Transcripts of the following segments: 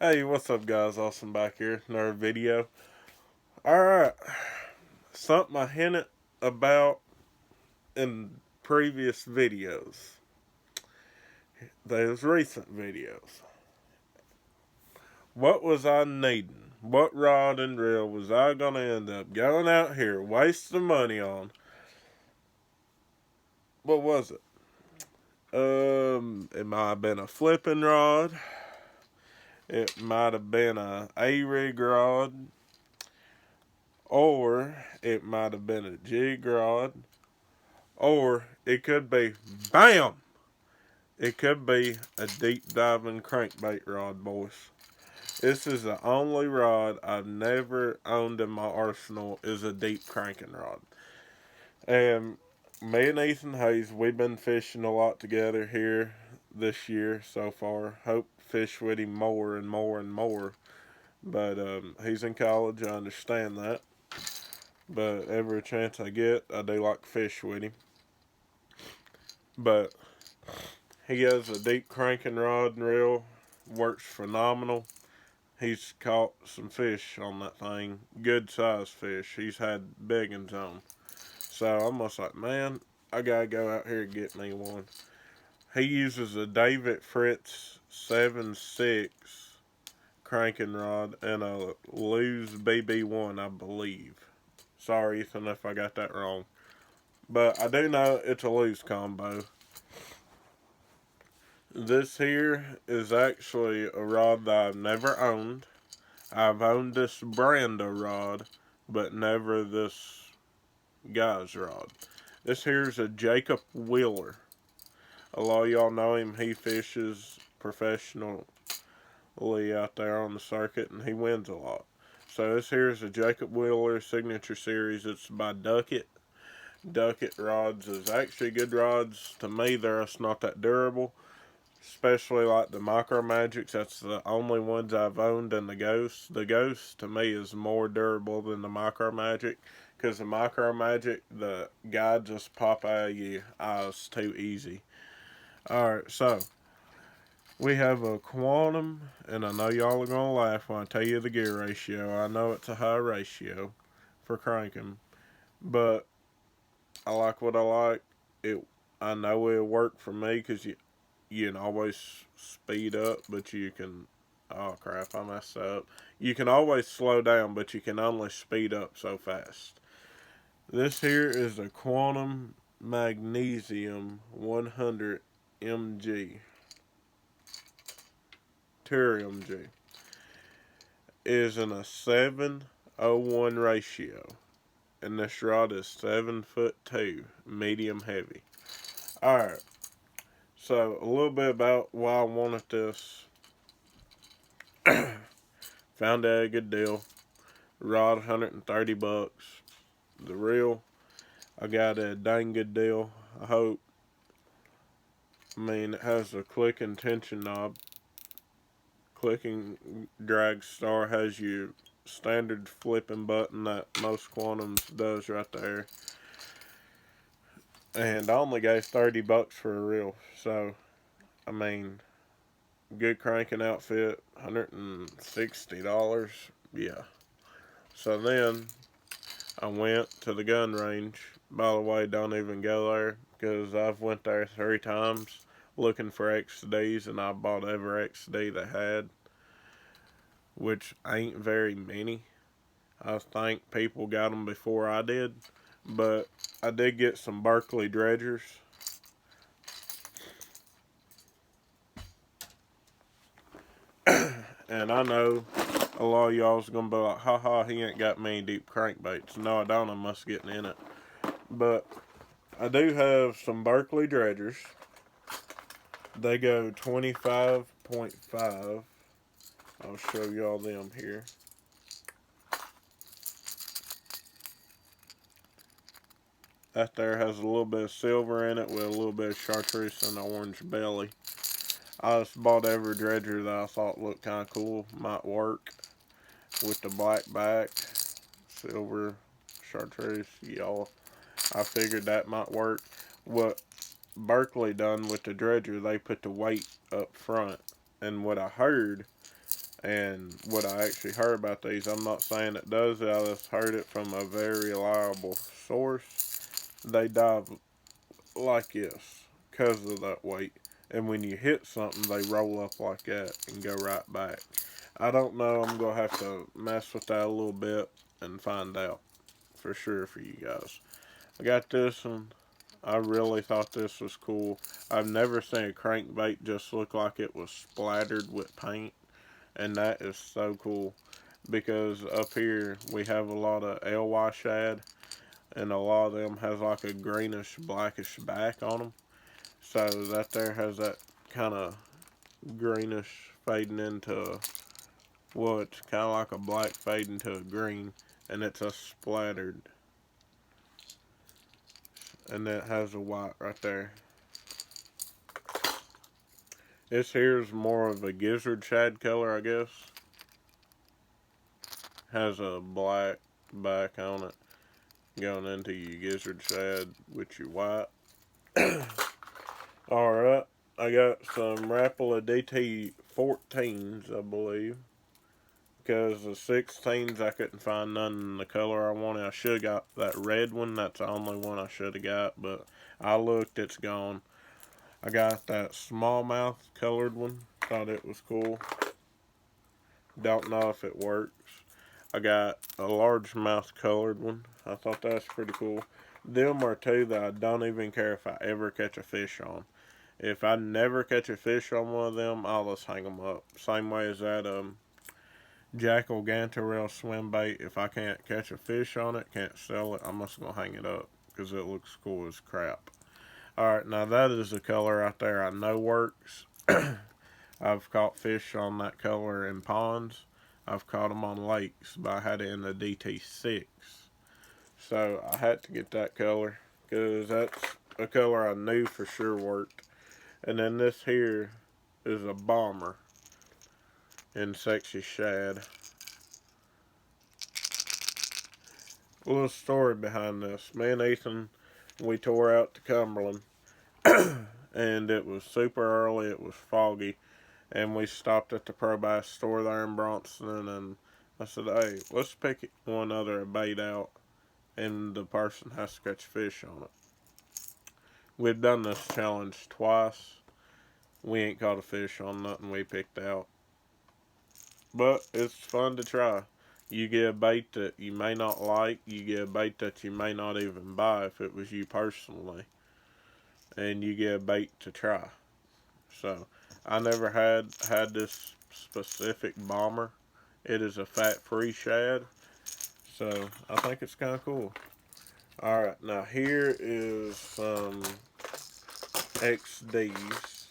Hey, what's up, guys? Awesome back here. Another video. Alright, something I hinted about in previous videos, those recent videos. What was I needing? What rod and reel was I going to end up going out here wasting money on? What was it? It might have been a flipping rod. It might have been a A-rig rod. Or it might have been a jig rod. Or it could be, BAM! It could be a deep diving crankbait rod, boys. This is the only rod I've never owned in my arsenal is a deep cranking rod. And me and Ethan Hayes, we've been fishing a lot together here this year so far. Hope fish with him more and more and more. But he's in college, I understand that. But every chance I get, I do like to fish with him. But he has a deep cranking rod and reel, works phenomenal. He's caught some fish on that thing, good sized fish. He's had big ones on. So I'm almost like, man, I gotta go out here and get me one. He uses a David Fritz 7.6 cranking rod and a Lew's BB1, I believe. Sorry, Ethan, if I got that wrong. But I do know it's a Lew's combo. This here is actually a rod that I've never owned. I've owned this brand of rod, but never this guy's rod. This here is a Jacob Wheeler. A lot of y'all know him. He fishes professionally out there on the circuit, and he wins a lot. So this here is a Jacob Wheeler Signature Series. It's by Duckett. Duckett rods is actually good rods. To me, they're just not that durable. Especially like the Micro Magics, that's the only ones I've owned, and the Ghost. The Ghost to me is more durable than the Micro Magic, because the Micro Magic, the guide just pop out of your eyes too easy. Alright, so we have a Quantum, and I know y'all are gonna laugh when I tell you the gear ratio. I know it's a high ratio for cranking, but I like what I like. I know it'll work for me because you can always speed up, but you can, oh crap, I messed up. You can always slow down, but you can only speed up so fast. This here is a Quantum Magnesium 100 mg. Turium G. Is in a 7:01 ratio. And this rod is 7'2", medium heavy. Alright. So, a little bit about why I wanted this. Found out a good deal. Rod, $130. The reel, I got a dang good deal. I hope. I mean, it has a clicking tension knob. Clicking drag star has your standard flipping button that most Quantums does right there. And I only gave $30 for a reel. So, I mean, good cranking outfit, $160. Yeah. So then I went to the gun range. By the way, don't even go there because I've went there 3 times looking for XDs, and I bought every XD they had, which ain't very many. I think people got them before I did, but I did get some Berkeley dredgers. And I know a lot of y'all's gonna be like, haha, he ain't got many deep crankbaits. No, I don't, I must getting in it. But I do have some Berkeley dredgers. They go 25.5. I'll show y'all them here. That there has a little bit of silver in it with a little bit of chartreuse and an orange belly. I just bought every dredger that I thought looked kind of cool, might work, with the black back, silver, chartreuse, yellow. I figured that might work. What Berkeley done with the dredger, they put the weight up front. And what I heard, And what I actually heard about these, I'm not saying it does it, I just heard it from a very reliable source. They dive like this because of that weight. And when you hit something, they roll up like that and go right back. I don't know. I'm going to have to mess with that a little bit and find out for sure for you guys. I got this one. I really thought this was cool. I've never seen a crankbait just look like it was splattered with paint. And that is so cool. Because up here we have a lot of LY shad. And a lot of them has like a greenish blackish back on them. So that there has that kind of greenish fading into, well, it's kind of like a black fading to a green, and it's a splattered, and it has a white right there. This here is more of a gizzard shad color, I guess. Has a black back on it, going into your gizzard shad with your white. Alright, I got some Rapala DT14s, I believe. Because the 16s, I couldn't find none in the color I wanted. I should have got that red one. That's the only one I should have got. But I looked, it's gone. I got that smallmouth colored one. Thought it was cool. Don't know if it works. I got a largemouth colored one. I thought that's pretty cool. Them are two that I don't even care if I ever catch a fish on. If I never catch a fish on one of them, I'll just hang them up. Same way as that Jackal Gantarel swim bait. If I can't catch a fish on it, can't sell it, I'm just going to hang it up because it looks cool as crap. Alright, now that is the color right there I know works. I've caught fish on that color in ponds. I've caught them on lakes, but I had it in the DT6. So I had to get that color because that's a color I knew for sure worked. And then this here is a bomber in Sexy Shad. A little story behind this. Me and Ethan, we tore out to Cumberland, and it was super early, it was foggy, and we stopped at the Pro Bass store there in Bronson, and I said, hey, let's pick one other bait out, and the person has to catch fish on it. We've done this challenge twice. We ain't caught a fish on nothing we picked out. But it's fun to try. You get a bait that you may not like. You get a bait that you may not even buy if it was you personally. And you get a bait to try. So, I never had this specific bomber. It is a fat-free shad. So, I think it's kind of cool. Alright, now here is some XDs.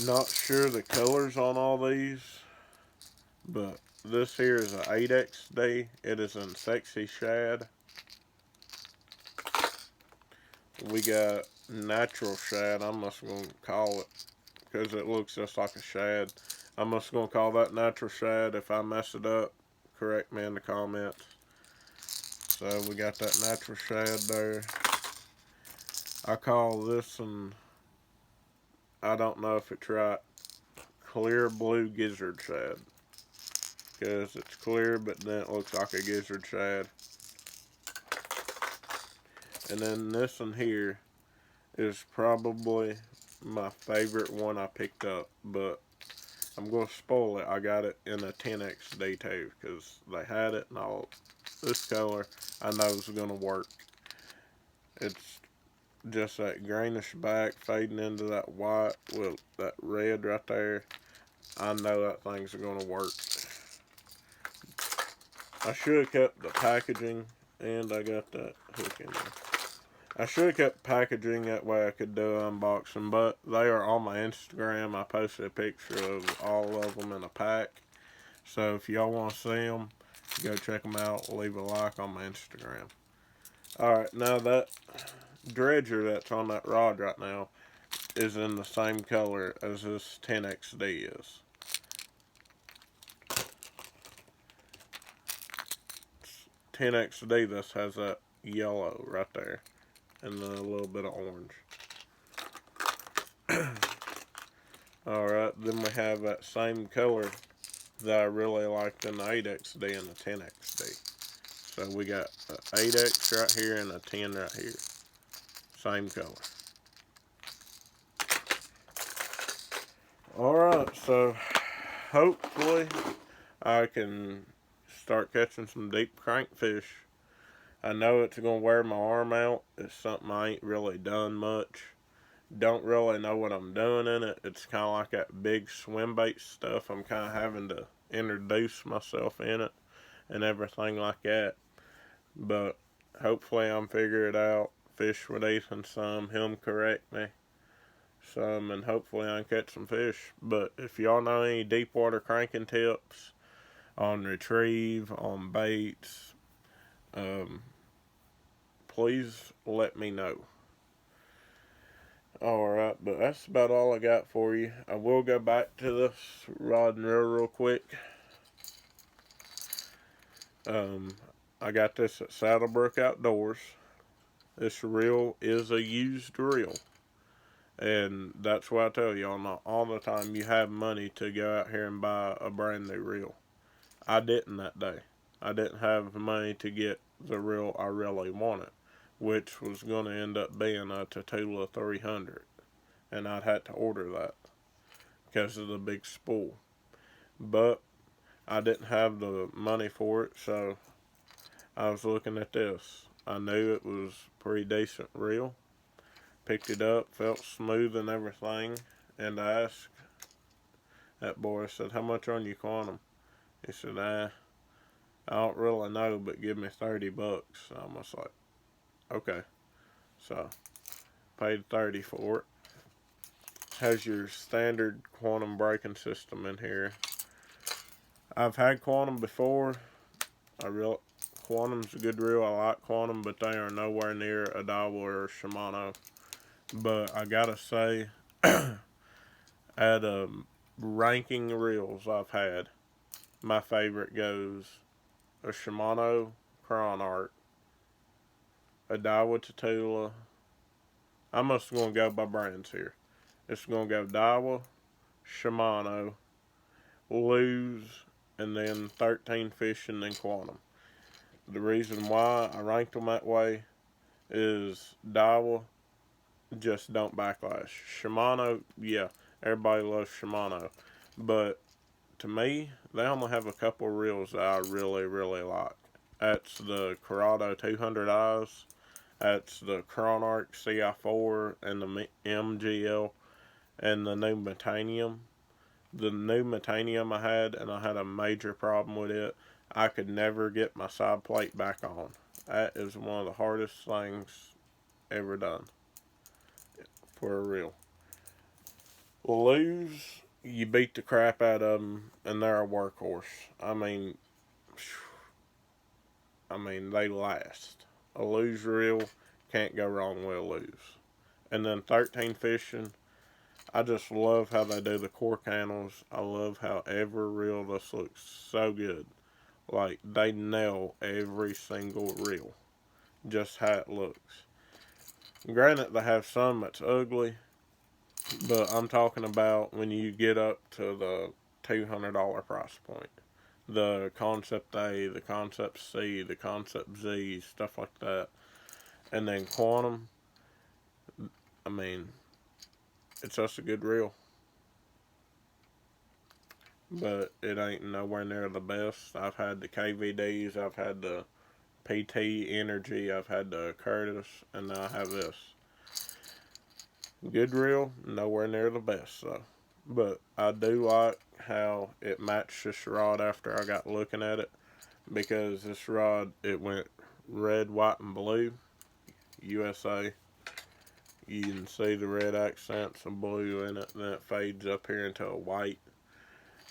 Not sure the colors on all these, but this here is an 8XD. It is in Sexy Shad. We got Natural Shad. I'm just going to call it because it looks just like a shad. I'm just going to call that Natural Shad. If I mess it up, correct me in the comments. So we got that Natural Shad there. I call this one, I don't know if it's right, Clear Blue Gizzard Shad. Because it's clear, but then it looks like a gizzard shad. And then this one here is probably my favorite one I picked up, but I'm going to spoil it. I got it in a 10XD too, because they had it, and all this color I know is going to work. It's just that greenish back fading into that white with that red right there. I know that thing's going to work. I should have kept the packaging, and I got that hook in there. I should have kept packaging, that way I could do an unboxing, but they are on my Instagram. I posted a picture of all of them in a pack. So if y'all want to see them, go check them out. Leave a like on my Instagram. Alright, now that dredger that's on that rod right now is in the same color as this 10XD is. 10XD, this has that yellow right there and then a little bit of orange. Alright, But then we have that same color that I really liked in the 8XD and the 10XD. So we got an 8X right here and a 10 right here. Same color. Alright, so hopefully I can start catching some deep crankfish. I know it's going to wear my arm out. It's something I ain't really done much. Don't really know what I'm doing in it. It's kind of like that big swim bait stuff. I'm kind of having to introduce myself in it and everything like that. But hopefully I'm figure it out. Fish with Ethan some. Him correct me some. And hopefully I can catch some fish. But if y'all know any deep water cranking tips on retrieve, on baits, please let me know. Alright, but that's about all I got for you. I will go back to this rod and reel real quick. I got this at Saddlebrook Outdoors. This reel is a used reel. And that's why I tell y'all, not all the time you have money to go out here and buy a brand new reel. I didn't that day. I didn't have money to get the reel I really wanted, which was going to end up being a total of $300. And I'd had to order that because of the big spool. But I didn't have the money for it, so I was looking at this. I knew it was pretty decent reel. Picked it up, felt smooth and everything, and I asked that boy, I said, how much on you quantum? He said, I don't really know, but give me $30. I was like, okay. So, paid $30 for it. Has your standard quantum braking system in here. I've had quantum before. Quantum's a good reel. I like quantum, but they are nowhere near a Daiwa or Shimano. But I gotta say, at ranking reels I've had, my favorite goes a Shimano Chronarch, a Daiwa Tatula. I'm just gonna go by brands here. It's gonna go Daiwa, Shimano, Lew's, and then 13 Fish, and then Quantum. The reason why I ranked them that way is Daiwa just don't backlash. Shimano, yeah, everybody loves Shimano, but to me, they only have a couple reels that I really, really like. That's the Corrado 200 Eyes, that's the Chronarch CI4, and the MGL, and the new Metanium. The new Metanium I had, and I had a major problem with it. I could never get my side plate back on. That is one of the hardest things ever done for a reel. Lew's, you beat the crap out of them, and they're a workhorse. I mean, they last. A Lew's reel, can't go wrong with a Lew's. And then 13 Fishing, I just love how they do the cork handles. I love how every reel just looks so good. Like, they nail every single reel. Just how it looks. Granted, they have some that's ugly, but I'm talking about when you get up to the $200 price point. The Concept A, the Concept C, the Concept Z, stuff like that. And then Quantum, I mean, it's just a good reel. But it ain't nowhere near the best. I've had the KVDs, I've had the PT Energy, I've had the Curtis, and now I have this. Good reel, nowhere near the best though. But I do like how it matched this rod after I got looking at it, because this rod, it went red, white, and blue, USA. You can see the red accents of blue in it, then it fades up here into a white.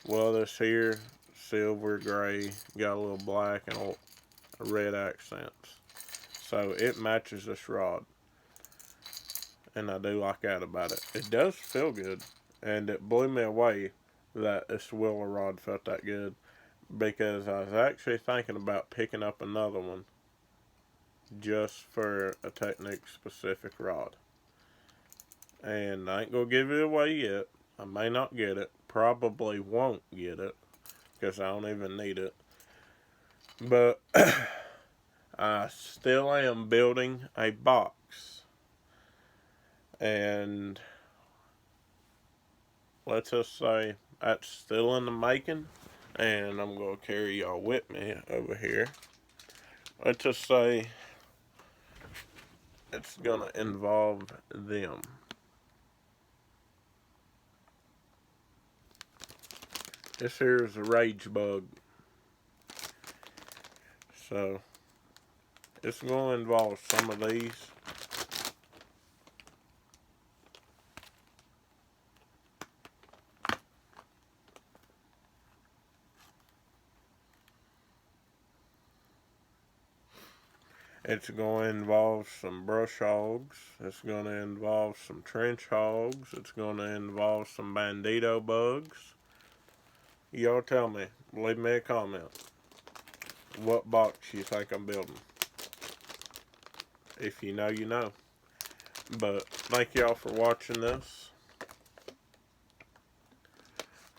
Well, this here, silver, gray, got a little black and a red accents. So it matches this rod. And I do like that about it. It does feel good. And it blew me away that this Wheeler rod felt that good, because I was actually thinking about picking up another one just for a technique specific rod. And I ain't gonna give it away yet. I may not get it. Probably won't get it because I don't even need it. But I still am building a box. And let's just say that's still in the making. And I'm going to carry y'all with me over here. Let's just say it's going to involve them. This here is a rage bug. So it's going to involve some of these. It's going to involve some brush hogs. It's going to involve some trench hogs. It's going to involve some bandito bugs. Y'all tell me. Leave me a comment. What box you think I'm building. If you know, you know. But thank y'all for watching this.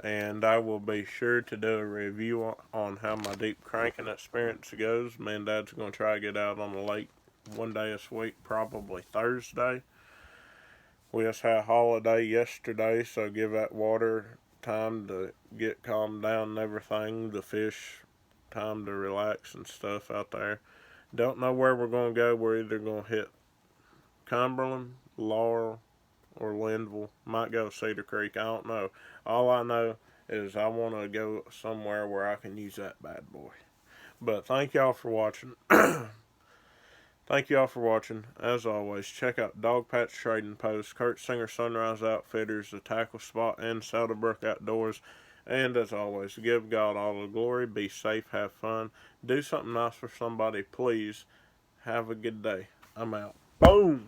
And I will be sure to do a review on how my deep cranking experience goes. Me and Dad's going to try to get out on the lake one day this week, probably Thursday. We just had a holiday yesterday, so give that water time to get calmed down and everything. The fish time to relax and stuff out there. Don't know where we're going to go. We're either going to hit Cumberland, Laurel, or Linville. Might go Cedar Creek. I don't know. All I know is I want to go somewhere where I can use that bad boy. But thank y'all for watching. Thank y'all for watching. As always, check out Dog Patch Trading Post, Kurt Singer Sunrise Outfitters, The Tackle Spot, and Saddlebrook Outdoors. And as always, give God all the glory. Be safe. Have fun. Do something nice for somebody, please. Have a good day. I'm out. Boom!